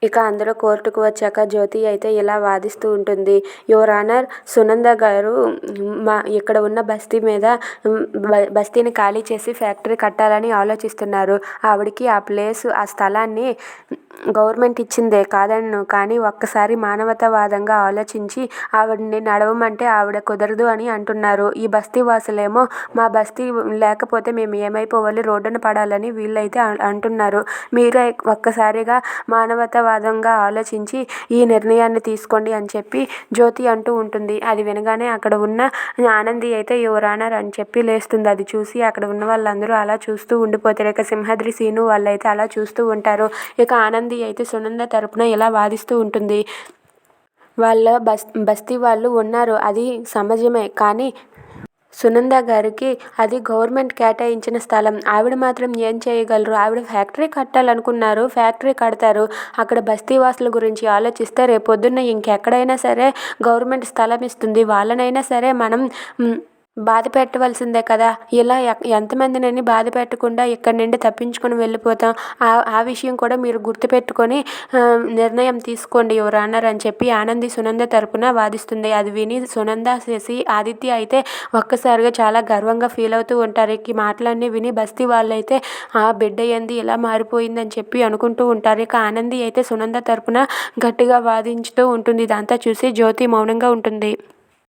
ఇక అందరూ కోర్టుకు వచ్చాక జ్యోతి అయితే ఇలా వాదిస్తూ ఉంటుంది. యువర్ ఆనర్, సునంద గారు ఇక్కడ ఉన్న బస్తీ మీద బస్తీని ఖాళీ చేసి ఫ్యాక్టరీ కట్టాలని ఆలోచిస్తున్నారు. ఆవిడకి ఆ ప్లేసు, ఆ స్థలాన్ని గవర్నమెంట్ ఇచ్చిందే కాదన్ను, కానీ ఒక్కసారి మానవతావాదంగా ఆలోచించి ఆవిడని నడవమంటే ఆవిడ కుదరదు అని అంటున్నారు. ఈ బస్తీ వాసులేమో మా బస్తీ లేకపోతే మేము ఏమైపోవాలి, రోడ్డున పడాలని వీళ్ళైతే అంటున్నారు. మీరే ఒక్కసారిగా మానవతావాదంగా ఆలోచించి ఈ నిర్ణయాన్ని తీసుకోండి అని చెప్పి జ్యోతి అంటూ ఉంటుంది. అది వినగానే అక్కడ ఉన్న ఆనంది అయితే యువర్ ఆనర్ అని చెప్పి లేస్తుంది. అది చూసి అక్కడ ఉన్న వాళ్ళందరూ అలా చూస్తూ ఉండిపోతారు. ఇక సింహాద్రి సీను వాళ్ళైతే అలా చూస్తూ ఉంటారు. ఇక ఆనంది అయితే సునంద తరపున ఇలా వాదిస్తూ ఉంటుంది. వాళ్ళ బస్తీ వాళ్ళు ఉన్నారు, అది సమాజమే, కానీ సునంద గారికి అది గవర్నమెంట్ కేటాయించిన స్థలం. ఆవిడ మాత్రం ఏం చేయగలరు? ఆవిడ ఫ్యాక్టరీ కట్టాలనుకున్నారు, ఫ్యాక్టరీ కడతారు. అక్కడ బస్తీవాసుల గురించి ఆలోచిస్తే రేపొద్దున్న ఇంకెక్కడైనా సరే గవర్నమెంట్ స్థలం ఇస్తుంది. వాళ్ళనైనా సరే మనం బాధ పెట్టవలసిందే కదా. ఇలా ఎంతమందినని బాధ పెట్టకుండా ఇక్కడి నుండి తప్పించుకొని వెళ్ళిపోతాం. ఆ విషయం కూడా మీరు గుర్తుపెట్టుకొని నిర్ణయం తీసుకోండి యువర్ ఆనర్ అని చెప్పి ఆనంది సునంద తరపున వాదిస్తుంది. అది విని సునంద, శశి, ఆదిత్య అయితే ఒక్కసారిగా చాలా గర్వంగా ఫీల్ అవుతూ ఉంటారు. ఈ మాటలన్నీ విని బస్తీ వాళ్ళైతే ఆ బిడ్డ ఏంది ఇలా మారిపోయిందని చెప్పి అనుకుంటూ ఉంటారు. ఇక ఆనంది అయితే సునంద తరపున గట్టిగా వాదించుతూ ఉంటుంది. ఇదంతా చూసి జ్యోతి మౌనంగా ఉంటుంది.